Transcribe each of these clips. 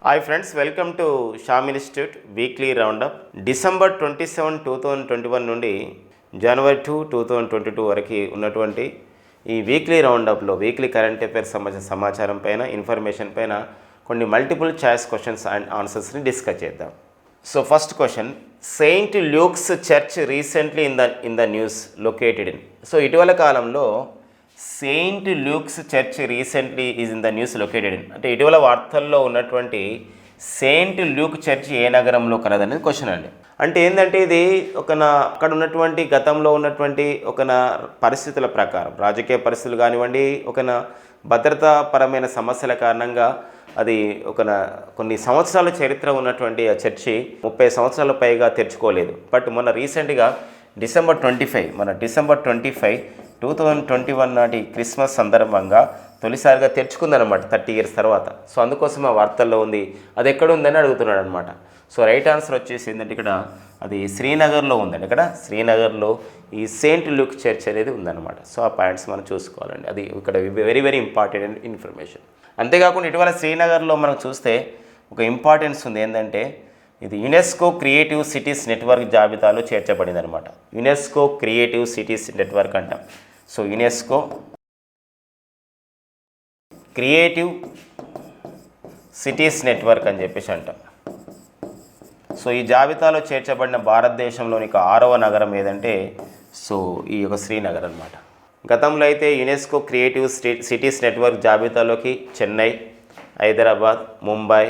Hi friends, welcome to Sham institute weekly roundup. December 27, 2021 నుండి జనవరి 2, 2022 వరకు ఉన్నటువంటి ఈ వీక్లీ రౌండప్లో వీక్లీ కరెంట్ అఫైర్స్ సంబంధించిన సమాచారం పైన, ఇన్ఫర్మేషన్ పైన కొన్ని మల్టిపుల్ చాయిస్ క్వశ్చన్స్ అండ్ ఆన్సర్స్ని డిస్కస్ చేద్దాం. So first question, Saint Luke's church recently in the news located in. So ఇటీవల కాలంలో Saint Luke's church recently is in the news located in అంటే ఇటీవల వార్తల్లో ఉన్నటువంటి సెయింట్ ల్యూక్ చర్చ్ ఏ నగరంలో కలదనేది question అండి. అంటే ఏంటంటే ఇది అక్కడ ఉన్నటువంటి గతంలో ఉన్నటువంటి పరిస్థితుల ప్రకారం, రాజకీయ పరిస్థితులు కానివ్వండి, భద్రతాపరమైన సమస్యల కారణంగా అది కొన్ని సంవత్సరాల చరిత్ర ఉన్నటువంటి ఆ చర్చి 30 సంవత్సరాల పైగా తెరుచుకోలేదు. బట్ మొన్న రీసెంట్గా డిసెంబర్ 25, 2021 నాటి క్రిస్మస్ సందర్భంగా తొలిసారిగా తెరుచుకుందనమాట 30 years తర్వాత. సో అందుకోసం ఆ వార్తల్లో ఉంది, అది ఎక్కడ ఉందని అడుగుతున్నాడు అనమాట. సో రైట్ ఆన్సర్ వచ్చేసి ఏంటంటే ఇక్కడ అది శ్రీనగర్లో ఉందండి. ఇక్కడ శ్రీనగర్లో ఈ సెయింట్ ల్యూక్ చర్చ్ అనేది ఉందన్నమాట. సో ఆ పాయింట్స్ మనం చూసుకోవాలండి, అది ఇక్కడ వెరీ వెరీ ఇంపార్టెంట్ ఇన్ఫర్మేషన్. అంతేకాకుండా ఇటీవల శ్రీనగర్లో మనం చూస్తే ఒక ఇంపార్టెన్స్ ఉంది, ఏంటంటే ఇది యునెస్కో క్రియేటివ్ సిటీస్ నెట్వర్క్ జాబితాలో చేర్చబడింది అనమాట. యునెస్కో క్రియేటివ్ సిటీస్ నెట్వర్క్ అంటాం. So UNESCO creative cities network అని చెప్పేసి అంటాం. సో ఈ జాబితాలో చేర్చబడిన భారతదేశంలోని 6వ నగరం ఏదంటే సో ఈ యొక్క శ్రీనగర్ అనమాట. గతంలో అయితే యునెస్కో క్రియేటివ్ సిటీస్ నెట్వర్క్ జాబితాలోకి చెన్నై, హైదరాబాద్, ముంబై,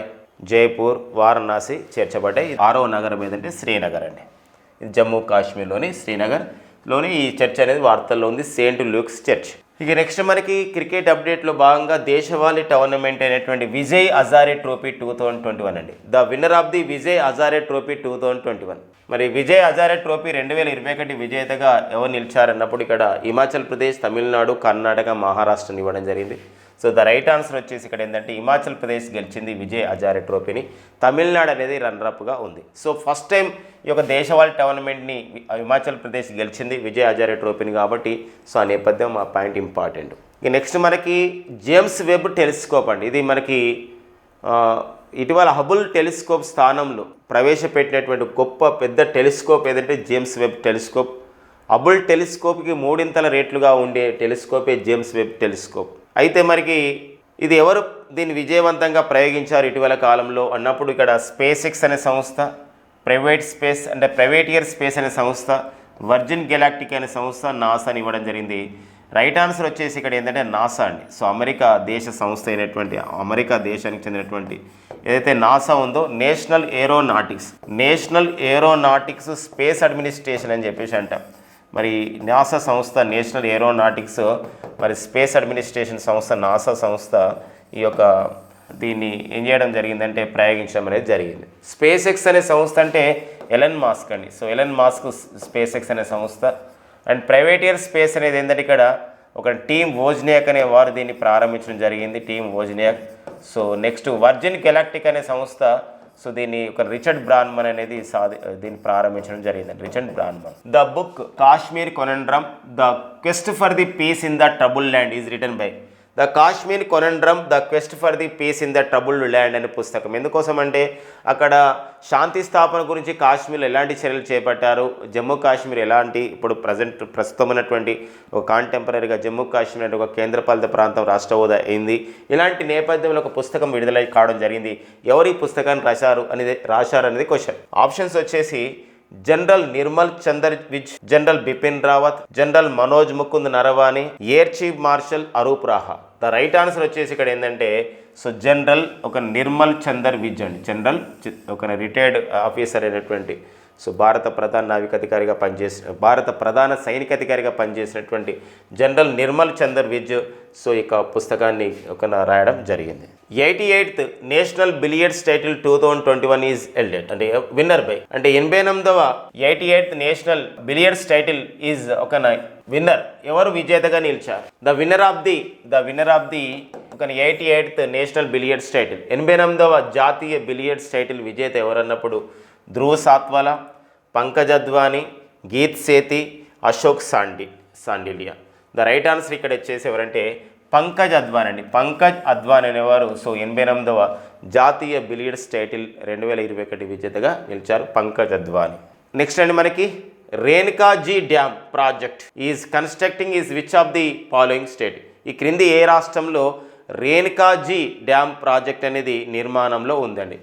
జైపూర్, వారణాసి చేర్చబడ్డాయి. 6వ నగరం ఏదంటే శ్రీనగర్ అండి. ఇది జమ్మూ కాశ్మీర్లోని శ్రీనగర్లోని ఈ చర్చ్ అనేది వార్తల్లో ఉంది, సెయింట్ ల్యూక్స్ చర్చ్. ఇక నెక్స్ట్ మనకి క్రికెట్ అప్డేట్లో భాగంగా దేశవాళీ టోర్నమెంట్ అయినటువంటి విజయ్ హజారే ట్రోఫీ 2021 అండి. The winner of the Vijay Hazare trophy 2021. మరి విజయ్ హజారే ట్రోఫీ 2021 విజేతగా ఎవరు నిలిచారన్నప్పుడు ఇక్కడ హిమాచల్ ప్రదేశ్, తమిళనాడు, కర్ణాటక, మహారాష్ట్రని ఇవ్వడం జరిగింది. సో ద రైట్ ఆన్సర్ వచ్చేసి ఇక్కడ ఏంటంటే హిమాచల్ ప్రదేశ్ గెలిచింది విజయ్ హజారే ట్రోఫీని, తమిళనాడు అనేది రన్నరప్గా ఉంది. సో ఫస్ట్ టైం ఈ యొక్క దేశవాళీ టోర్నమెంట్ని హిమాచల్ ప్రదేశ్ గెలిచింది విజయ్ హజారే ట్రోఫీని కాబట్టి సో ఆ నేపథ్యం ఆ పాయింట్ ఇంపార్టెంట్. ఇక నెక్స్ట్ మనకి జేమ్స్ వెబ్ టెలిస్కోప్ అండి. ఇది మనకి ఇటీవల హబుల్ టెలిస్కోప్ స్థానంలో ప్రవేశపెట్టినటువంటి గొప్ప పెద్ద టెలిస్కోప్ ఏదంటే జేమ్స్ వెబ్ టెలిస్కోప్. హబుల్ టెలిస్కోప్కి 3 రేట్లుగా ఉండే టెలిస్కోపే జేమ్స్ వెబ్ టెలిస్కోప్. అయితే మరికి ఇది ఎవరు దీన్ని విజయవంతంగా ప్రయోగించారు ఇటీవల కాలంలో అన్నప్పుడు ఇక్కడ స్పేస్ ఎక్స్ అనే సంస్థ, ప్రైవేటియర్ స్పేస్ అనే సంస్థ, వర్జిన్ గెలాక్టిక్ అనే సంస్థ, నాసాని ఇవ్వడం జరిగింది. రైట్ ఆన్సర్ వచ్చేసి ఇక్కడ ఏంటంటే నాసా అండి. సో అమెరికా దేశ సంస్థ అయినటువంటి, అమెరికా దేశానికి చెందినటువంటి ఏదైతే నాసా ఉందో నేషనల్ ఏరోనాటిక్స్ స్పేస్ అడ్మినిస్ట్రేషన్ అని చెప్పేసి అంటాం. మరి నాసా సంస్థ, నేషనల్ ఏరోనాటిక్స్ మరి స్పేస్ అడ్మినిస్ట్రేషన్ సంస్థ, నాసా సంస్థ ఈ యొక్క దీన్ని ఏం చేయడం జరిగిందంటే ప్రయోగించడం అనేది జరిగింది. స్పేస్ ఎక్స్ అనే సంస్థ అంటే ఎలన్ మాస్క్ అండి. So Elon Musk space X అనే సంస్థ. అండ్ ప్రైవేటియర్ స్పేస్ అనేది ఏంటంటే ఇక్కడ ఒక టీమ్ వోజ్నియాక్ అనే వారు దీన్ని ప్రారంభించడం జరిగింది, team Wozniak. So next virgin galactic అనే సంస్థ, సో దీన్ని రిచర్డ్ బ్రాన్మన్ అనేది దీన్ని ప్రారంభించడం జరిగింది, Richard Branman. The book Kashmir conundrum the quest for the peace in the troubled land is written by. The Kashmir conundrum the quest for the peace in the troubled land అనే పుస్తకం. ఎందుకోసం అంటే అక్కడ శాంతి స్థాపన గురించి కాశ్మీర్లో ఎలాంటి చర్యలు చేపట్టారు, జమ్మూ కాశ్మీర్ ఎలాంటి ఇప్పుడు ప్రస్తుతం ఉన్నటువంటి ఒక కాంటెంపరీగా జమ్మూ కాశ్మీర్ అంటే ఒక కేంద్రపాలిత ప్రాంతం రాష్ట్ర హోదా అయింది. ఇలాంటి నేపథ్యంలో ఒక పుస్తకం విడుదల కావడం జరిగింది. ఎవరు ఈ పుస్తకాన్ని రాశారు అనేది క్వశ్చన్. ఆప్షన్స్ వచ్చేసి general Nirmal Chander Vij, general Bipin Rawat, general Manoj Mukund Naravane, air chief marshal Arup Raha. The right answer వచ్చేసి ఇక్కడ ఏంటంటే సో జనరల్ నిర్మల్ చందర్ విజ్ అండి. జనరల్ రిటైర్డ్ ఆఫీసర్ అయినటువంటి సో భారత ప్రధాన సైనికాధికారిగా పనిచేసినటువంటి జనరల్ నిర్మల్ చందర్ విజ్ సో ఇక పుస్తకాన్ని రాయడం జరిగింది. 88th national billiards title 2021 is held అంటే విన్నర్ బై అంటే 88th national billiards title is winner ఎవరు విజేతగా నిలిచారు. The winner of the 88th national billiards title 88వ జాతీయ బిలియర్డ్స్ టైటిల్ విజేత ఎవరన్నప్పుడు ధ్రువ్ సాత్వాలా, పంకజ్ అద్వానీ, గీత్ సేతి, Ashok Sandilya. The right answer ఇక్కడ వచ్చేసి ఎవరంటే పంకజ్ అద్వానీ అండి. పంకజ్ అద్వానీ అనేవారు సో 88వ జాతీయ బిలియర్డ్స్ టైటిల్ 2021 విజేతగా నిలిచారు పంకజ్ అద్వానీ. నెక్స్ట్ అండి మనకి Renukaji dam project is constructing is which of the following state. ఈ క్రింది ఏ రాష్ట్రంలో రేణుకాజీ డ్యామ్ ప్రాజెక్ట్ అనేది నిర్మాణంలో ఉందండి.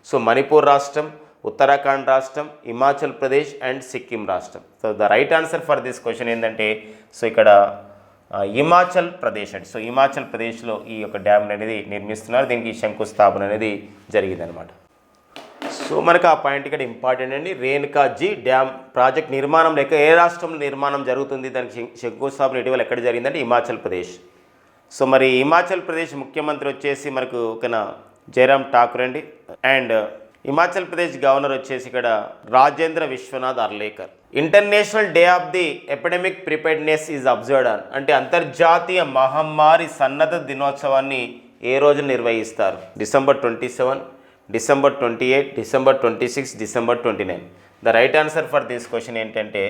సో మణిపూర్ రాష్ట్రం, ఉత్తరాఖండ్ రాష్ట్రం, హిమాచల్ ప్రదేశ్ అండ్ సిక్కిం రాష్ట్రం. So the right answer for this question ఏంటంటే సో ఇక్కడ హిమాచల్ ప్రదేశ్ అండి. సో హిమాచల్ ప్రదేశ్లో ఈ యొక్క డ్యామ్ అనేది నిర్మిస్తున్నారు. దీనికి శంకుస్థాపన అనేది జరిగిందనమాట. సో మనకు ఆ పాయింట్ ఇక్కడ ఇంపార్టెంట్ అండి. రేణుకాజీ డ్యామ్ ప్రాజెక్ట్ నిర్మాణం లేక ఏ రాష్ట్రంలో నిర్మాణం జరుగుతుంది, దానికి శంకుస్థాపన ఇటీవల ఎక్కడ జరిగిందంటే హిమాచల్ ప్రదేశ్. సో మరి హిమాచల్ ప్రదేశ్ ముఖ్యమంత్రి వచ్చేసి మనకు ఒక జయరామ్ ఠాకూర్ అండి. అండ్ హిమాచల్ ప్రదేశ్ గవర్నర్ వచ్చేసి ఇక్కడ Rajendra Vishwanath Arlekar. International day of the epidemic preparedness is observed on అంటే అంతర్జాతీయ మహమ్మారి సన్నద్ధ దినోత్సవాన్ని ఏ రోజు నిర్వహిస్తారు? December 27, December 28, December 26, December 29. The right answer for this question ఏంటంటే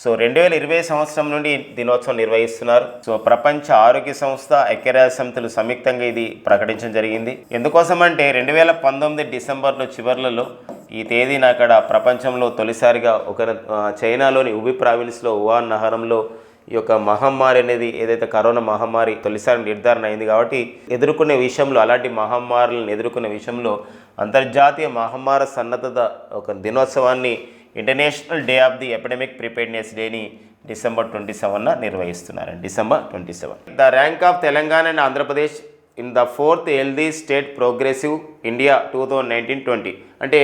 సో 2020 సంవత్సరం నుండి దినోత్సవం నిర్వహిస్తున్నారు. సో ప్రపంచ ఆరోగ్య సంస్థ, ఐక్యరాజ్య సమితులు సంయుక్తంగా ఇది ప్రకటించడం జరిగింది. ఎందుకోసం అంటే 2019 డిసెంబర్లో చివర్లలో ఈ తేదీన అక్కడ ప్రపంచంలో తొలిసారిగా ఒక చైనాలోని ఉబి ప్రావిన్స్లో వుహాన్ నగరంలో ఈ యొక్క మహమ్మారి అనేది ఏదైతే కరోనా మహమ్మారి తొలిసారి నిర్ధారణ అయింది. కాబట్టి ఎదుర్కొనే విషయంలో అలాంటి మహమ్మారులను ఎదుర్కొనే విషయంలో అంతర్జాతీయ మహమ్మారి సన్నద్ధత ఒక దినోత్సవాన్ని international day of the epidemic preparedness డేని డిసెంబర్ 27న నిర్వహిస్తున్నారండి. December 27. The rank of Telangana and Andhra Pradesh in the 4th healthy state progressive India 2019-20 అంటే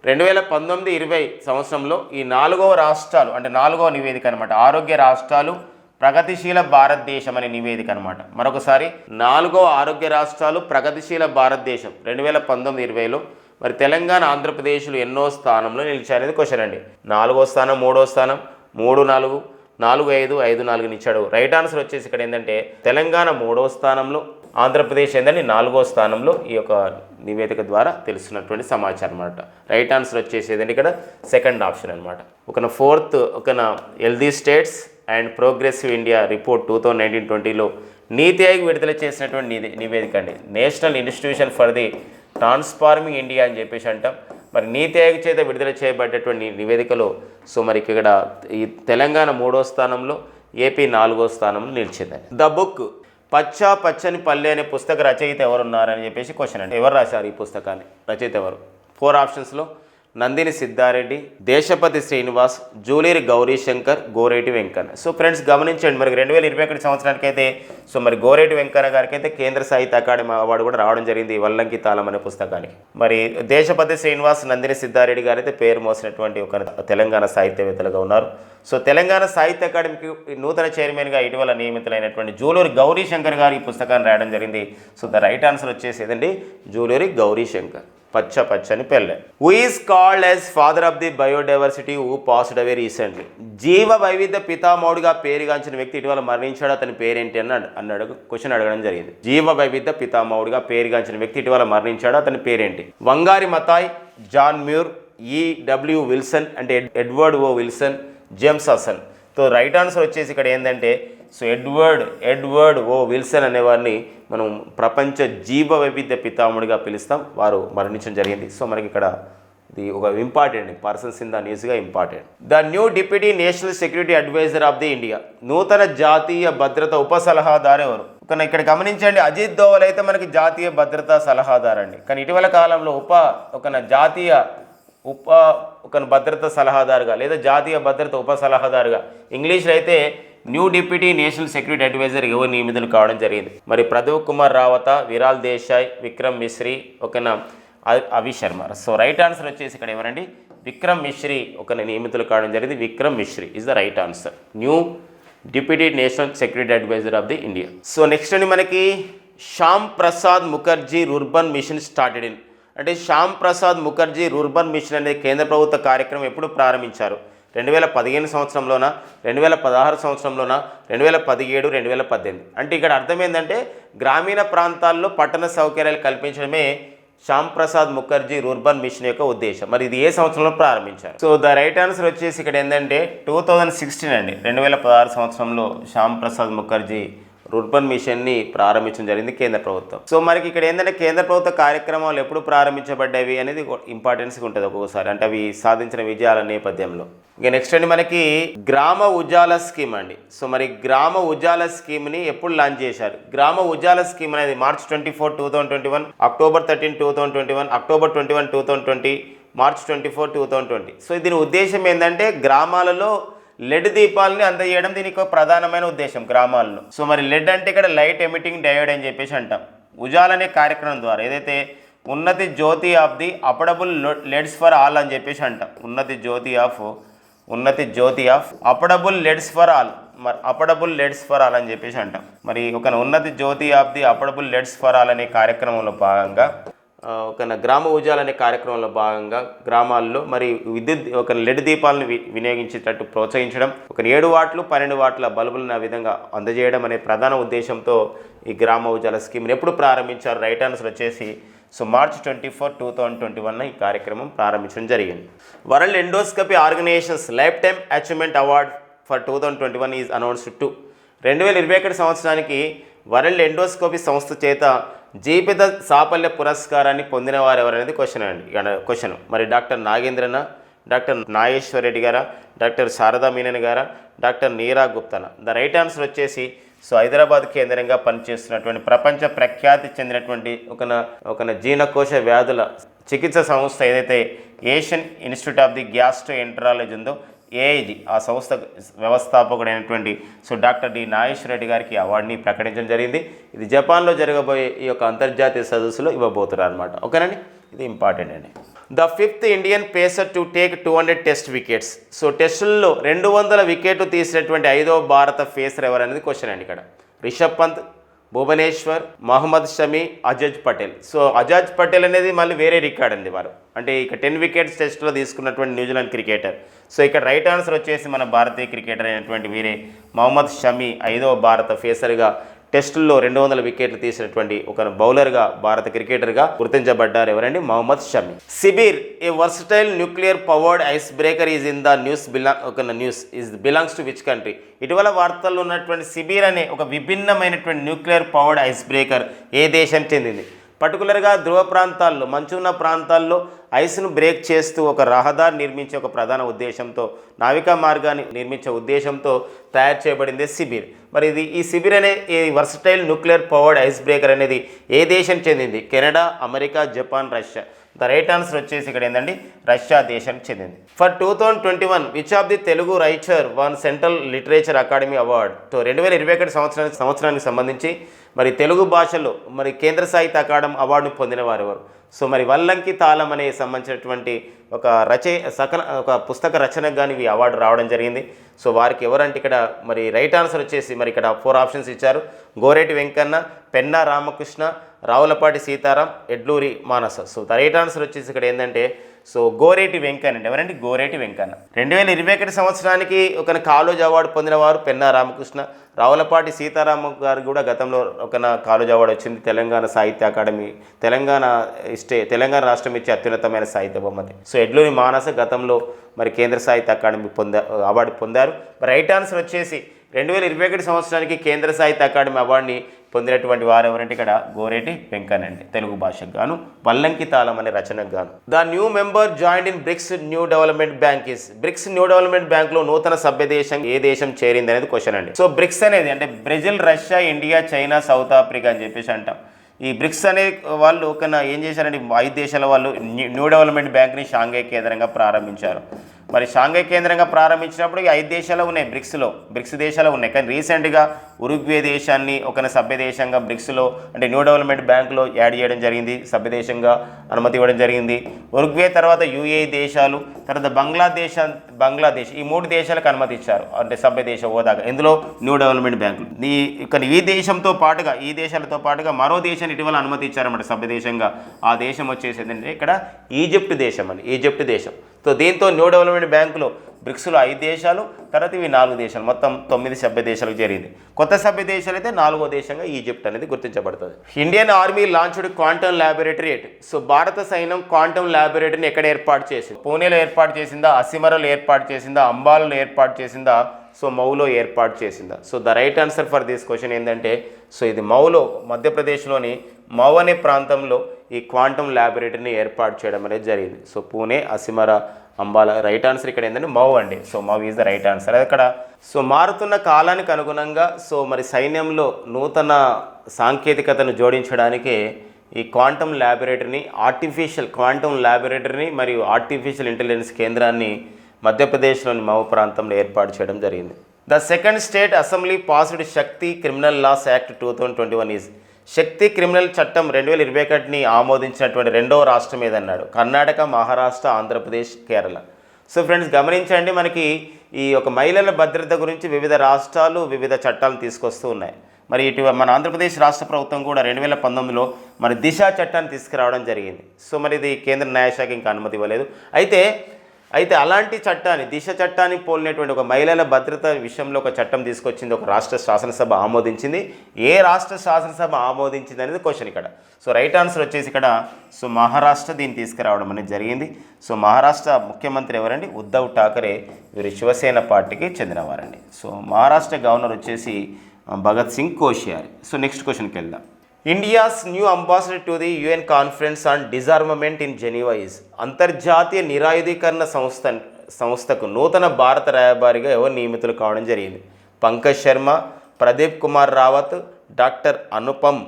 2019-20 సంవత్సరంలో ఈ 4వ రాష్ట్రాలు అంటే 4వ నివేదిక అనమాట. ఆరోగ్య రాష్ట్రాలు ప్రగతిశీల భారతదేశం అనే నివేదిక అనమాట. మరొకసారి 4వ ఆరోగ్య రాష్ట్రాలు ప్రగతిశీల భారతదేశం 2019-20లో మరి తెలంగాణ, ఆంధ్రప్రదేశ్లు ఎన్నో స్థానంలో నిలిచారనేది క్వశ్చన్ అండి. 4వ స్థానం, 3వ స్థానం, 3, 4, 4, 5, 5, 4 ఇచ్చాడు. రైట్ ఆన్సర్ వచ్చేసి ఇక్కడ ఏంటంటే తెలంగాణ 3వ స్థానంలో, ఆంధ్రప్రదేశ్ ఏంటంటే 4వ స్థానంలో ఈ యొక్క నివేదిక ద్వారా తెలుస్తున్నటువంటి సమాచారం అనమాట. రైట్ ఆన్సర్ వచ్చేసి ఏదంటే ఇక్కడ సెకండ్ ఆప్షన్ అనమాట. ఒక 4th healthy states and progressive India report 2019-20లో నీతి ఆయోగ్ విడుదల చేసినటువంటి నివేదిక అండి. National institution for the transforming India అని చెప్పేసి అంటాం. మరి నీతి ఆయోగ్ చేత విడుదల చేయబడ్డటువంటి నివేదికలో సో మరి ఇక్కడ ఈ తెలంగాణ 3వ స్థానంలో, ఏపీ 4వ స్థానంలో నిలిచిందండి. ద బుక్ పచ్చా పచ్చని పల్లె అనే పుస్తక రచయిత ఎవరున్నారని చెప్పేసి క్వశ్చన్ అండి. ఎవరు రాశారు ఈ పుస్తకాన్ని? రచయిత ఎవరు? 4 ఆప్షన్స్లో నందిని సిద్ధారెడ్డి, దేశపతి శ్రీనివాస్, జూలేరి గౌరీశంకర్, గోరేటి వెంకన్న. సో ఫ్రెండ్స్ గమనించండి, మరి 2021 సంవత్సరానికి అయితే సో మరి గోరేటి వెంకన్న గారికి అయితే కేంద్ర సాహిత్య అకాడమీ అవార్డు కూడా రావడం జరిగింది వల్లంకి తాళం అనే పుస్తకానికి. మరి దేశపతి శ్రీనివాస్, నందిని సిద్ధారెడ్డి గారు అయితే పేరు మోసినటువంటి ఒక తెలంగాణ సాహిత్యవేత్తలుగా ఉన్నారు. సో తెలంగాణ సాహిత్య అకాడమీకి నూతన చైర్మన్గా ఇటీవల నియమితులైనటువంటి జూలూరి గౌరీశంకర్ గారు ఈ పుస్తకాన్ని రాయడం జరిగింది. సో ద రైట్ ఆన్సర్ వచ్చేసి ఏదండి జూలూరి గౌరీశంకర్. పచ్చని పెళ్ళె. Who is called as father of the biodiversity who passed away recently. జీవ వైవిధ్య పితామహుడిగా పేరుగాంచిన వ్యక్తి ఇటీవల మరణించాడు, అతని పేరేంటి అన్నాడు క్వశ్చన్ అడగడం జరిగింది. జీవ వైవిధ్య పితామహుడిగా పేరుగాంచిన వ్యక్తి ఇటీవల మరణించాడు, అతని పేరేంటి? Wangari Maathai, John Muir, E W Wilson అంటే Edward O Wilson, James Hansen. So right answer వచ్చేసి ఇక్కడ ఏంటంటే సో ఎడ్వర్డ్ ఓ విల్సన్ అనేవారిని మనం ప్రపంచ జీవ వైవిధ్య పితామహుడిగా పిలుస్తాం. వారు మరణించడం జరిగింది. సో మనకి ఇక్కడ ఇది ఒక ఇంపార్టెంట్ పర్సన్స్ ఇన్ ద న్యూస్గా important. The new deputy national security adviser of the India. నూతన జాతీయ భద్రత ఉప సలహాదారు ఎవరు? కానీ ఇక్కడ గమనించండి, అజిత్ దోవల్ అయితే మనకి జాతీయ భద్రతా సలహాదారు అండి. కానీ ఇటీవల కాలంలో ఒక భద్రతా సలహాదారుగా లేదా జాతీయ భద్రత ఉప సలహాదారుగా ఇంగ్లీష్లో అయితే new deputy national security adviser ఎవరు నియమితులు కావడం జరిగింది? మరి ప్రదీప్ కుమార్ రావత, విరాల్ దేశాయ్, విక్రమ్ మిశ్రీ, అవి శర్మ. సో రైట్ ఆన్సర్ వచ్చేసి ఇక్కడ ఎవరండి? విక్రమ్ మిశ్రీ నియమితులు కావడం జరిగింది. Vikram Misri is the right answer. New deputy national security adviser of the India. So next అండి మనకి Shyam Prasad Mukherjee rurban mission started in అంటే శ్యామ్ ప్రసాద్ ముఖర్జీ రూర్బన్ మిషన్ అనే కేంద్ర ప్రభుత్వ కార్యక్రమం ఎప్పుడు ప్రారంభించారు? 2015 సంవత్సరంలోనా, 2016 సంవత్సరంలోనా, 2017, 2018? అంటే ఇక్కడ అర్థం ఏంటంటే గ్రామీణ ప్రాంతాల్లో పట్టణ సౌకర్యాలు కల్పించడమే శ్యామ్ ప్రసాద్ ముఖర్జీ రూర్బన్ మిషన్ యొక్క ఉద్దేశం. మరి ఇది ఏ సంవత్సరంలో ప్రారంభించారు? సో ద రైట్ ఆన్సర్ వచ్చేసి ఇక్కడ ఏంటంటే 2016 అండి. 2016 సంవత్సరంలో శ్యామ్ ప్రసాద్ ముఖర్జీ రూర్బన్ మిషన్ని ప్రారంభించడం జరిగింది కేంద్ర ప్రభుత్వం. సో మనకి ఇక్కడ ఏంటంటే కేంద్ర ప్రభుత్వ కార్యక్రమాలు ఎప్పుడు ప్రారంభించబడ్డవి అనేది ఇంపార్టెన్స్గా ఉంటుంది ఒక్కొక్కసారి, అంటే అవి సాధించిన విజయాల నేపథ్యంలో. ఇక నెక్స్ట్ అండి మనకి గ్రామ ఉజాల స్కీమ్ అండి. సో మరి గ్రామ ఉజాల స్కీమ్ని ఎప్పుడు లాంచ్ చేశారు? గ్రామ ఉజాల స్కీమ్ అనేది March 24, 2021, October 13, 2021, October 21, 2020, March 24, 2020. So దీని ఉద్దేశం ఏంటంటే గ్రామాలలో లెడ్ దీపాలని అందజేయడం దీనికి ఒక ప్రధానమైన ఉద్దేశం గ్రామాల్లో. సో మరి లెడ్ అంటే ఇక్కడ లైట్ ఎమిటింగ్ డయోడ్ అని చెప్పేసి అంటాం. ఉజాల అనే కార్యక్రమం ద్వారా ఏదైతే Unnati Jyoti of the affordable LEDs for all అని చెప్పేసి అంటాం. Unnati Jyoti of affordable LEDs for all, మరి అఫోర్డబుల్ లెడ్స్ ఫర్ ఆల్ అని చెప్పేసి అంటాం. మరి ఒక Unnati Jyoti of the affordable LEDs for all అనే కార్యక్రమంలో భాగంగా ఒక గ్రామ ఉజాల అనే కార్యక్రమంలో భాగంగా గ్రామాల్లో మరి ఒక లెడ్ దీపాలను వినియోగించేటట్టు ప్రోత్సహించడం, ఒక 7 వాట్లు 12 వాట్ల బల్బులను ఆ విధంగా అందజేయడం అనే ప్రధాన ఉద్దేశంతో ఈ గ్రామ ఉజాల స్కీమ్ని ఎప్పుడు ప్రారంభించారు? రైట్ ఆన్సర్ వచ్చేసి సో March 24, 2021 ఈ కార్యక్రమం ప్రారంభించడం జరిగింది. World endoscopy organisation's lifetime achievement award for 2021 is announced to. 2021 సంవత్సరానికి వరల్డ్ ఎండోస్కోపీ సంస్థ చేత జీవిత సాఫల్య పురస్కారాన్ని పొందిన వారు ఎవరనేది క్వశ్చన్. మరి డాక్టర్ నాగేంద్రన, డాక్టర్ నాగేశ్వర్ రెడ్డి గారా, డాక్టర్ శారదా మీనన్ గారా, doctor neera గుప్తానా? The right answer వచ్చేసి సో హైదరాబాద్ కేంద్రంగా పనిచేస్తున్నటువంటి ప్రపంచ ప్రఖ్యాతి చెందినటువంటి ఒక జీర్ణకోశ వ్యాధుల చికిత్స సంస్థ ఏదైతే Asian institute of the gastroenterology ఉందో ఏఐజీ, ఆ సంస్థ వ్యవస్థాపకుడైనటువంటి so doctor D Nageshwara Reddy గారికి అవార్డుని ప్రకటించడం జరిగింది. ఇది జపాన్లో జరగబోయే ఈ యొక్క అంతర్జాతీయ సదస్సులో ఇవ్వబోతున్నారు అనమాట. ఓకేనండి, ఇది ఇంపార్టెంట్ అండి. The 5th Indian pacer to take 200 test wickets. So టెస్టుల్లో 200 వికెట్లు తీసినటువంటి 5వ భారత పేసర్ ఎవరనేది క్వశ్చన్ అండి. ఇక్కడ రిషబ్ పంత్, భువనేశ్వర్, మహమ్మద్ షమి, అజజ్ పటేల్. సో అజజ్ పటేల్ అనేది మళ్ళీ వేరే రికార్డ్ అండి వారు, అంటే ఇక 10 వికెట్స్ టెస్ట్లో తీసుకున్నటువంటి న్యూజిలాండ్ క్రికెటర్. సో ఇక్కడ రైట్ ఆన్సర్ వచ్చేసి మన భారతీయ క్రికెటర్ అయినటువంటి వీరే మహమ్మద్ షమి 5వ భారత పేసర్గా టెస్టుల్లో 200 వికెట్లు తీసినటువంటి ఒక బౌలర్గా భారత క్రికెటర్గా గుర్తించబడ్డారు. ఎవరండి? Mohammed Shami. Sibir a versatile nuclear powered ice breaker is in the news belongs to which country? ఇటీవల వార్తల్లో ఉన్నటువంటి సిబిర్ అనే ఒక విభిన్నమైనటువంటి న్యూక్లియర్ పవర్డ్ ఐస్ బ్రేకర్ ఏ దేశం చెందింది? పర్టికులర్గా ధ్రువ ప్రాంతాల్లో, మంచున్న ప్రాంతాల్లో ఐస్ను బ్రేక్ చేస్తూ ఒక రహదారి నిర్మించే ఒక ప్రధాన ఉద్దేశంతో, నావికా మార్గాన్ని నిర్మించే ఉద్దేశంతో తయారు చేయబడింది సిబిర్. మరి ఈ సిబిర్ అనే ఈ versatile nuclear powered ice breaker అనేది ఏ దేశం చెందింది? Canada, America, Japan, Russia. The right answer వచ్చేసి ఇక్కడ ఏంటండి? రష్యా దేశానికి చెందింది. For 2021 which of the Telugu writer one central literature academy award. So 2021 సంవత్సరానికి సంబంధించి మరి తెలుగు భాషలో మరి కేంద్ర సాహిత్య అకాడమీ అవార్డును పొందిన వారు ఎవరు? సో మరి వల్లంకి తాళం అనే సంబంధించినటువంటి ఒక పుస్తక రచనకు కానీ ఈ అవార్డు రావడం జరిగింది. సో వారికి ఎవరంటే ఇక్కడ మరి రైట్ ఆన్సర్ వచ్చేసి మరి ఇక్కడ 4 ఆప్షన్స్ ఇచ్చారు. గోరేటి వెంకన్న, పెన్నా రామకృష్ణ, రావులపాటి సీతారాం, ఎడ్లూరి మానస. సో రైట్ ఆన్సర్ వచ్చేసి ఇక్కడ ఏంటంటే సో గోరేటి వెంకన్న అండి. ఎవరండి? గోరేటి వెంకన్న. 2021 సంవత్సరానికి ఒక కాలేజ్ అవార్డు పొందిన వారు పెన్నా రామకృష్ణ. రావులపాటి సీతారామ గారు కూడా గతంలో ఒక కాలేజ్ అవార్డు వచ్చింది. తెలంగాణ సాహిత్య అకాడమీ, తెలంగాణ రాష్ట్రం ఇచ్చే అత్యున్నతమైన సాహిత్య బహుమతి. సో ఎడ్లూరి మానస గతంలో మరి కేంద్ర సాహిత్య అకాడమీ అవార్డు పొందారు. రైట్ ఆన్సర్ వచ్చేసి 2021 సంవత్సరానికి కేంద్ర సాహిత్య అకాడమీ అవార్డుని పొందినటువంటి వారు ఎవరంటే ఇక్కడ గోరేటి వెంకన్న అండి. తెలుగు భాషకు గాను వల్లంకి తాళం అనే రచనకు గాను. The new member joined in BRICS new development bank is. BRICS new development బ్యాంక్లో నూతన సభ్య దేశం ఏ దేశం చేరింది అనేది క్వశ్చన్ అండి. సో బ్రిక్స్ అనేది అంటే Brazil, Russia, India, China, south Africa అని చెప్పేసి అంటాం. ఈ బ్రిక్స్ అనే వాళ్ళు ఏం చేశారంటే 5 దేశాల వాళ్ళు న్యూ డెవలప్మెంట్ బ్యాంక్ని షాంఘై కేంద్రంగా ప్రారంభించారు. మరి షాంఘై కేంద్రంగా ప్రారంభించినప్పుడు ఈ 5 దేశాలు ఉన్నాయి బ్రిక్స్ దేశాలు ఉన్నాయి. కానీ రీసెంట్గా ఉరుగ్వే దేశాన్ని ఒక సభ్య దేశంగా బ్రిక్స్లో అంటే న్యూ డెవలప్మెంట్ బ్యాంకులో యాడ్ చేయడం జరిగింది, సభ్య దేశంగా అనుమతి ఇవ్వడం జరిగింది. ఉరుగ్వే తర్వాత యూఏఈ దేశాలు, తర్వాత బంగ్లాదేశ్ ఈ 3 దేశాలకు అనుమతి ఇచ్చారు అంటే సభ్య దేశ హోదాగా. ఇందులో న్యూ డెవలప్మెంట్ బ్యాంకులు ఈ దేశాలతో పాటుగా మరో దేశాన్ని ఇటీవల అనుమతి ఇచ్చారన్నమాట సభ్య దేశంగా. ఆ దేశం వచ్చేసి ఏంటంటే ఇక్కడ ఈజిప్ట్ దేశం. సో దీంతో న్యూ డెవలప్మెంట్ బ్యాంకులో బ్రిక్స్లో 5 దేశాలు, తర్వాత ఇవి 4 దేశాలు, మొత్తం 9 సభ్య దేశాలకు చేరింది. కొత్త సభ్య దేశాలు అయితే 4వ దేశంగా ఈజిప్ట్ అనేది గుర్తించబడుతుంది. Indian army launched quantum laboratory at. So భారత సైన్యం క్వాంటమ్ ల్యాబొరేటరీని ఎక్కడ ఏర్పాటు చేసింది? పూణేలో ఏర్పాటు చేసిందా, అసిమరలో ఏర్పాటు చేసిందా, అంబాలలో ఏర్పాటు చేసిందా, సో మౌలో ఏర్పాటు చేసిందా? So the right answer for this question ఏంటంటే సో ఇది మౌలో, మధ్యప్రదేశ్లోని మౌ అనే ప్రాంతంలో ఈ క్వాంటమ్ ల్యాబొరేటరీని ఏర్పాటు చేయడం అనేది జరిగింది. సో పూణే, అసిమరా, అంబాలా. రైట్ ఆన్సర్ ఇక్కడ ఏంటంటే మౌ అండి. So Mhow is the right answer. అక్కడ సో మారుతున్న కాలానికి అనుగుణంగా సో మరి సైన్యంలో నూతన సాంకేతికతను జోడించడానికే ఈ క్వాంటమ్ ల్యాబొరేటరీని, క్వాంటమ్ ల్యాబొరేటరీని మరియు ఆర్టిఫిషియల్ ఇంటెలిజెన్స్ కేంద్రాన్ని మధ్యప్రదేశ్లోని మౌ ప్రాంతంలో ఏర్పాటు చేయడం జరిగింది. The second state assembly passed Shakti criminal laws act 2021 is. Shakti criminal చట్టం 2021ని ఆమోదించినటువంటి రెండవ రాష్ట్రం ఏదన్నాడు? కర్ణాటక, మహారాష్ట్ర, ఆంధ్రప్రదేశ్, కేరళ. సో ఫ్రెండ్స్ గమనించండి, మనకి ఈ ఒక మహిళల భద్రత గురించి వివిధ రాష్ట్రాలు వివిధ చట్టాలు తీసుకొస్తూ ఉన్నాయి. మరి ఇటు మన ఆంధ్రప్రదేశ్ రాష్ట్ర ప్రభుత్వం కూడా 2019లో మరి దిశ చట్టాన్ని తీసుకురావడం జరిగింది. సో మరి ఇది కేంద్ర న్యాయశాఖ ఇంకా అనుమతి ఇవ్వలేదు. అయితే అలాంటి చట్టాన్ని, దిశ చట్టాన్ని పోలినటువంటి ఒక మహిళల భద్రత విషయంలో ఒక చట్టం తీసుకొచ్చింది ఒక రాష్ట్ర శాసనసభ ఆమోదించింది. ఏ రాష్ట్ర శాసనసభ ఆమోదించింది అనేది క్వశ్చన్ ఇక్కడ. సో రైట్ ఆన్సర్ వచ్చేసి ఇక్కడ సో మహారాష్ట్ర దీన్ని తీసుకురావడం అనేది జరిగింది. సో మహారాష్ట్ర ముఖ్యమంత్రి ఎవరండి? ఉద్ధవ్ ఠాకరే. వీరు శివసేన పార్టీకి చెందినవారండి. సో మహారాష్ట్ర గవర్నర్ వచ్చేసి భగత్ సింగ్ కోశ్యారి. సో నెక్స్ట్ క్వశ్చన్కి వెళ్దాం. India's new ambassador to the UN conference on disarmament in Geneva is. అంతర్జాతీయ నిరాయుధీకరణ సంస్థకు నూతన భారత రాయబారిగా ఎవరు నియమితులు కావడం జరిగింది? Pankaj Sharma, Pradeep Kumar Rawat, doctor Anupam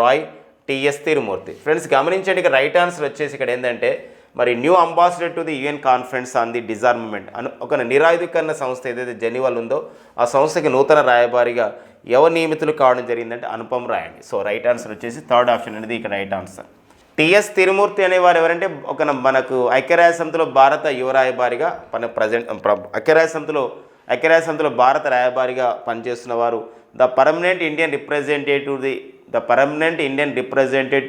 Rai, TS Tirumurti. Friends గమనించండి, ఇక్కడ రైట్ ఆన్సర్ వచ్చేసి ఇక్కడ ఏంటంటే మరి new ambassador to the UN conference on the disarmament ఒక నిరాయుధీకరణ సంస్థ ఏదైతే జెనీవాలో ఉందో ఆ సంస్థకి నూతన రాయబారిగా ఎవరు నియమితులు కావడం జరిగిందంటే అనుపమ్ రాయ్ అండి. సో రైట్ ఆన్సర్ వచ్చేసి థర్డ్ ఆప్షన్ అనేది ఇక్కడ రైట్ ఆన్సర్. టిఎస్ తిరుమూర్తి అనేవారు ఎవరంటే మనకు ఐక్యరాజ్యసమితిలో భారత యువ రాయబారిగా ఐక్యరాజ్యసమితిలో భారత రాయబారిగా పనిచేస్తున్న వారు. The permanent Indian representative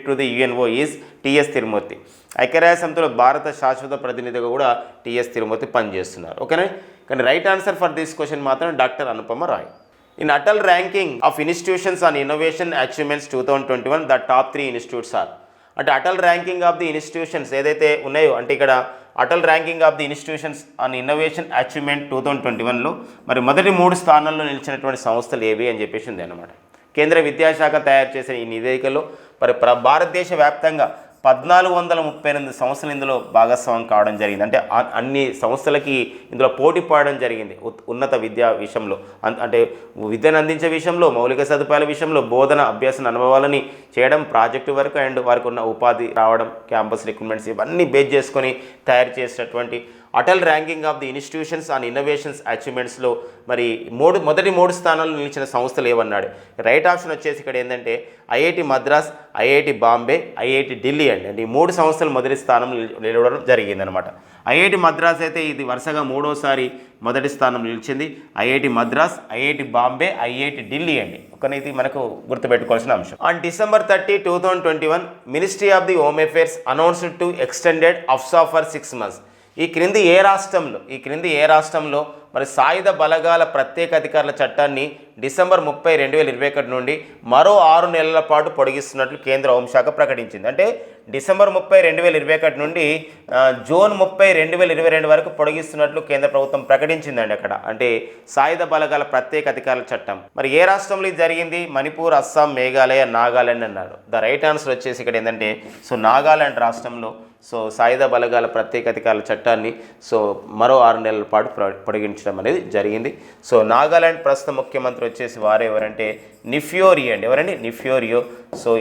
to the UNO is TS Tirumurti. ఐక్యరాజ్యసమితిలో భారత శాశ్వత ప్రతినిధిగా కూడా టిఎస్ తిరుమూర్తి పనిచేస్తున్నారు. ఓకేనా? కానీ right answer for this question మాత్రం doctor Anupama Rai. In Atal ranking of institutions on innovation achievements 2021 the top 3 institutes are. అంటే Atal ranking of the institutions ఏదైతే ఉన్నాయో అంటే ఇక్కడ Atal ranking of the institutions on innovation achievement 2021లో మరి మొదటి 3 స్థానాల్లో నిలిచినటువంటి సంస్థలు ఏవి అని చెప్పేసి ఉంది అన్నమాట. కేంద్ర విద్యాశాఖ తయారు చేసిన ఈ నివేదికలో మరి భారతదేశ వ్యాప్తంగా 1438 సంస్థలు ఇందులో భాగస్వామ్యం కావడం జరిగింది. అంటే అన్ని సంస్థలకి ఇందులో పోటీ పడడం జరిగింది ఉన్నత విద్యా విషయంలో, అంటే విద్యను అందించే విషయంలో, మౌలిక సదుపాయాల విషయంలో, బోధన అభ్యాసన అనుభవాలని చేయడం, ప్రాజెక్టు వర్క్ అండ్ వారికి ఉన్న ఉపాధి రావడం, క్యాంపస్ రిక్రూట్మెంట్స్ ఇవన్నీ బేస్ చేసుకొని తయారు చేసినటువంటి Atal ranking of the institutions on innovations అచీవ్మెంట్స్లో మరి మొదటి 3 స్థానాల్లో నిలిచిన సంస్థలు ఏమన్నాడు? రైట్ ఆప్షన్ వచ్చేసి ఇక్కడ ఏంటంటే IIT Madras, IIT Bombay, IIT Delhi అండి. అంటే ఈ 3 సంస్థలు మొదటి స్థానం నిలవడం జరిగిందనమాట. ఐఐటి మద్రాస్ అయితే ఇది వరుసగా 3వసారి మొదటి స్థానం నిలిచింది. IIT Madras, IIT Bombay, IIT Delhi అండి. ఇది మనకు గుర్తుపెట్టుకోవాల్సిన అంశం. On December 30, 2021 ministry of the home affairs announced to extended AFSPA for 6 months. ఈ క్రింది ఏ రాష్ట్రంలో మరి సాయుధ బలగాల ప్రత్యేక అధికారుల చట్టాన్ని December 30, 2021 నుండి మరో 6 నెలల పాటు పొడిగిస్తున్నట్లు కేంద్ర హోంశాఖ ప్రకటించింది. అంటే December 30, 2021 నుండి June 30, 2022 వరకు పొడిగిస్తున్నట్లు కేంద్ర ప్రభుత్వం ప్రకటించిందండి అక్కడ. అంటే సాయుధ బలగాల ప్రత్యేక అధికారుల చట్టం మరి ఏ రాష్ట్రంలో ఇది జరిగింది? మణిపూర్, అస్సాం, మేఘాలయ, నాగాలాండ్ అన్నాడు. ద రైట్ ఆన్సర్ వచ్చేసి ఇక్కడ ఏంటంటే నాగాలాండ్ రాష్ట్రంలో సాయుధ బలగాల ప్రత్యేక అధికారుల చట్టాన్ని మరో 6 నెలల పాటు పొడిగించడం అనేది జరిగింది. నాగాలాండ్ ప్రస్తుత ముఖ్యమంత్రి వచ్చేసి వారు ఎవరంటే నిఫ్యోరియో అండి. ఎవరండి? నిఫ్యోరియో.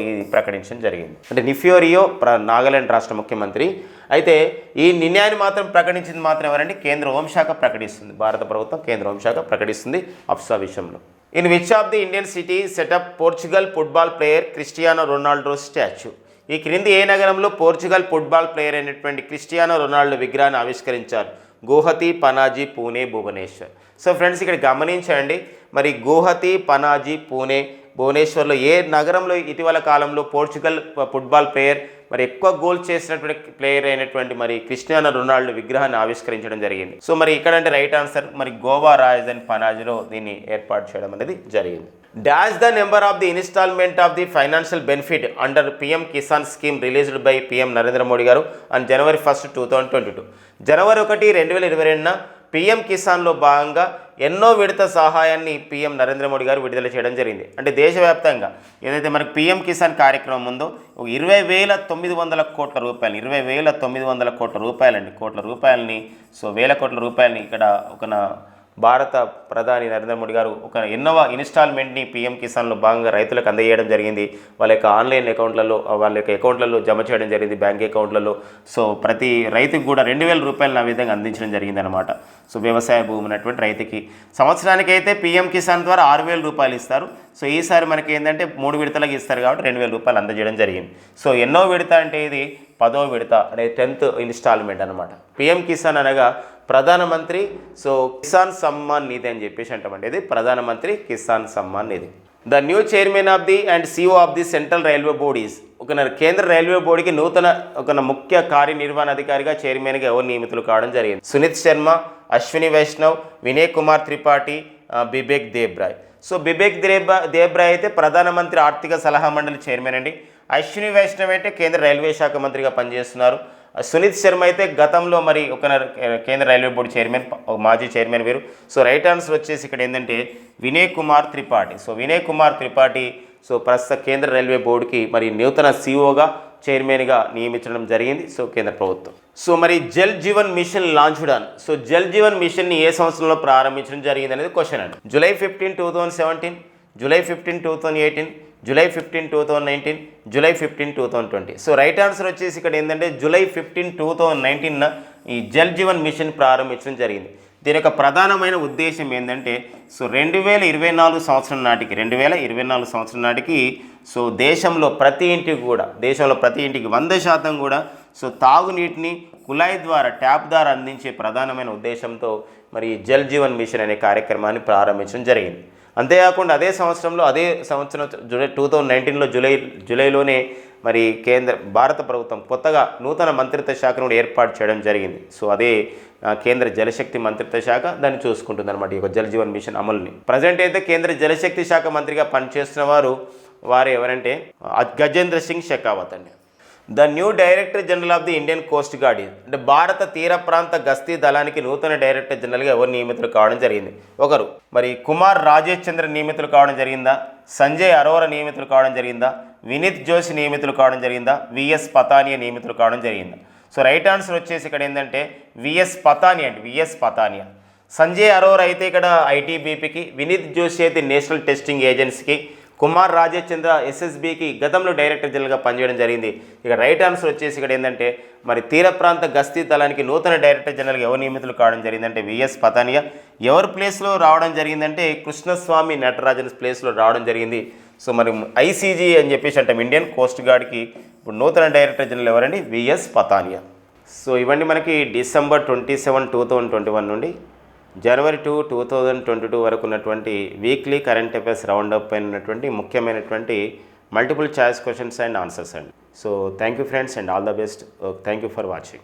ఇది ప్రకటించడం జరిగింది. అంటే నిఫ్యోరియో నాగాలాండ్ రాష్ట్ర ముఖ్యమంత్రి. అయితే ఈ నిర్ణయాన్ని మాత్రం ప్రకటించింది మాత్రం ఎవరండి? కేంద్ర హోంశాఖ ప్రకటిస్తుంది. భారత ప్రభుత్వం కేంద్ర హోంశాఖ ప్రకటిస్తుంది అఫ్సా విషయంలో. In which of the Indian city setup Portugal football player Cristiano Ronaldo statue. ఈ క్రింది ఏ నగరంలో పోర్చుగల్ ఫుట్బాల్ ప్లేయర్ అయినటువంటి క్రిస్టియానో రొనాల్డో విగ్రహాన్ని ఆవిష్కరించారు? గువాహతి, పనాజీ, పూణే, భువనేశ్వర్. ఫ్రెండ్స్ ఇక్కడ గమనించండి, మరి గువాహతి, పనాజీ, పూణే, భువనేశ్వర్లో ఏ నగరంలో ఇటీవల కాలంలో పోర్చుగల్ ఫుట్బాల్ ప్లేయర్ మరి ఎక్కువ గోల్ చేసినటువంటి ప్లేయర్ అయినటువంటి మరి క్రిస్టియానో రొనాల్డో విగ్రహాన్ని ఆవిష్కరించడం జరిగింది. మరి ఇక్కడంటే రైట్ ఆన్సర్ మరి గోవా రాజధాని పనాజీలో దీన్ని ఏర్పాటు చేయడం అనేది జరిగింది. Dash the number of the instalment of the financial benefit under PM Kisan scheme released by PM Narendra Modi గారు on January 1, 2022. January 1, 2022 PM PM కిసాన్లో భాగంగా ఎన్నో విడత సహాయాన్ని పీఎం నరేంద్ర మోడీ గారు విడుదల చేయడం జరిగింది. అంటే దేశవ్యాప్తంగా ఏదైతే మనకు పీఎం కిసాన్ కార్యక్రమం ఉందో 20,900 కోట్ల రూపాయలు, 20,900 కోట్ల రూపాయలండి, కోట్ల రూపాయలని, సో వేల కోట్ల రూపాయలని ఇక్కడ ఒక భారత ప్రధాని నరేంద్ర మోడీ గారు ఒక ఎన్నవ ఇన్స్టాల్మెంట్ని పీఎం కిసాన్లో భాగంగా రైతులకు అందజేయడం జరిగింది. వాళ్ళ యొక్క ఆన్లైన్ అకౌంట్లలో, వాళ్ళ యొక్క అకౌంట్లలో జమ చేయడం జరిగింది, బ్యాంక్ అకౌంట్లలో. సో ప్రతి రైతుకు కూడా 2,000 రూపాయలను ఆ విధంగా అందించడం జరిగింది అనమాట. సో వ్యవసాయ భూమి ఉన్నటువంటి రైతుకి సంవత్సరానికి అయితే పీఎం కిసాన్ ద్వారా 6,000 రూపాయలు ఇస్తారు. సో ఈసారి మనకి ఏంటంటే 3 విడతలకు ఇస్తారు కాబట్టి 2,000 రూపాయలు అందజేయడం జరిగింది. సో ఎన్నో విడత అంటే ఇది 10వ విడత, అంటే 10th ఇన్స్టాల్మెంట్ అనమాట. పీఎం కిసాన్ అనగా ప్రధానమంత్రి సో కిసాన్ సమ్మాన్ నిధి అని చెప్పేసి అంటామండి. ఇది ప్రధానమంత్రి Kisan Samman Nidhi. The new chairman of the and CEO of the central railway board is కేంద్ర రైల్వే బోర్డుకి నూతన ముఖ్య కార్యనిర్వహణాధికారిగా చైర్మన్గా ఎవరు నియమితులు కావడం జరిగింది. సునీత్ శర్మ, అశ్విని వైష్ణవ్, వినయ్ కుమార్ త్రిపాఠి, బిబేక్ దేబ్రాయ్. సో బిబేక్ దేబ్రాయ్ అయితే ప్రధానమంత్రి ఆర్థిక సలహా మండలి చైర్మన్ అండి. అశ్విని వైష్ణవ్ అయితే కేంద్ర రైల్వే శాఖ మంత్రిగా పనిచేస్తున్నారు. సునీత్ శర్మ అయితే గతంలో మరి కేంద్ర రైల్వే బోర్డు చైర్మన్, మాజీ చైర్మన్ వీరు. సో రైట్ ఆన్సర్ వచ్చేసి ఇక్కడ ఏంటంటే వినయ్ కుమార్ త్రిపాఠి. సో వినయ్ కుమార్ త్రిపాఠి సో ప్రస్తుత కేంద్ర రైల్వే బోర్డుకి మరి నూతన సిఓగా చైర్మన్గా నియమించడం జరిగింది. సో కేంద్ర ప్రభుత్వం. సో మరి Jal Jeevan mission launched on. So Jal Jeevan మిషన్ని ఏ సంవత్సరంలో ప్రారంభించడం జరిగింది అనేది క్వశ్చన్ అండి. July 15, 2017, July 15, 2018, July 15, 2019, July 15, 2020. So right answer వచ్చేసి ఇక్కడ ఏంటంటే July 15, 2019 ఈ జల్ జీవన్ మిషన్ ప్రారంభించడం జరిగింది. దీని యొక్క ప్రధానమైన ఉద్దేశం ఏంటంటే సో 2024 సంవత్సరం నాటికి 2024 సంవత్సరం నాటికి సో దేశంలో ప్రతి ఇంటికి 100% కూడా సో తాగునీటిని కుళాయి ద్వారా, ట్యాప్ ద్వారా అందించే ప్రధానమైన ఉద్దేశంతో మరి జల్ జీవన్ మిషన్ అనే కార్యక్రమాన్ని ప్రారంభించడం జరిగింది. అంతేకాకుండా అదే సంవత్సరం 2019లో జూలైలోనే మరి భారత ప్రభుత్వం కొత్తగా నూతన మంత్రిత్వ శాఖను ఏర్పాటు చేయడం జరిగింది. సో అదే కేంద్ర జలశక్తి మంత్రిత్వ శాఖ దాన్ని చూసుకుంటుంది అనమాట, ఈ యొక్క జల్ జీవన్ మిషన్ అమలుని. ప్రజెంట్ అయితే కేంద్ర జలశక్తి శాఖ మంత్రిగా పనిచేస్తున్న వారు ఎవరంటే గజేంద్ర సింగ్ షెకావత్ అండి. The new director general of the Indian coast guard అంటే భారత తీర ప్రాంత గస్తీ దళానికి నూతన డైరెక్టర్ జనరల్గా ఎవరు నియమితులు కావడం జరిగింది? ఒకరు మరి కుమార్ రాజేష్ చంద్ర నియమితులు కావడం జరిగిందా? సంజయ్ అరోరా నియమితులు కావడం జరిగిందా? వినీత్ జోషి నియమితులు కావడం జరిగిందా? విఎస్ పతానియా నియమితులు కావడం జరిగిందా? సో రైట్ ఆన్సర్ వచ్చేసి ఇక్కడ ఏంటంటే విఎస్ పతానియా. సంజయ్ అరోరా అయితే ఇక్కడ ఐటీబీపీకి, వినీత్ జోషి అయితే నేషనల్ టెస్టింగ్ ఏజెన్సీకి, కుమార్ రాజేష్ చంద్ర ఎస్ఎస్బికి గతంలో డైరెక్టర్ జనరల్గా పనిచేయడం జరిగింది. ఇక రైట్ ఆన్సర్ వచ్చేసి ఇక్కడ ఏంటంటే మరి తీర ప్రాంత గస్తీ దళానికి నూతన డైరెక్టర్ జనరల్గా ఎవరు నియమితులు కావడం జరిగిందంటే విఎస్ పతానియా. ఎవరి ప్లేస్లో రావడం జరిగిందంటే కృష్ణస్వామి నటరాజన్ ప్లేస్లో రావడం జరిగింది. సో మరి ఐసీజీ అని చెప్పేసి అంటాం, ఇండియన్ కోస్ట్ గార్డ్కి ఇప్పుడు నూతన డైరెక్టర్ జనరల్ ఎవరండి? విఎస్ పతానియా. సో ఇవన్నీ మనకి December 27, 2021 నుండి January 2, 2022 వరకు ఉన్నటువంటి weekly current affairs round up పైన ఉన్నటువంటి ముఖ్యమైనటువంటి multiple choice questions and answers అండి. So thank you friends and all the best. Thank you for watching.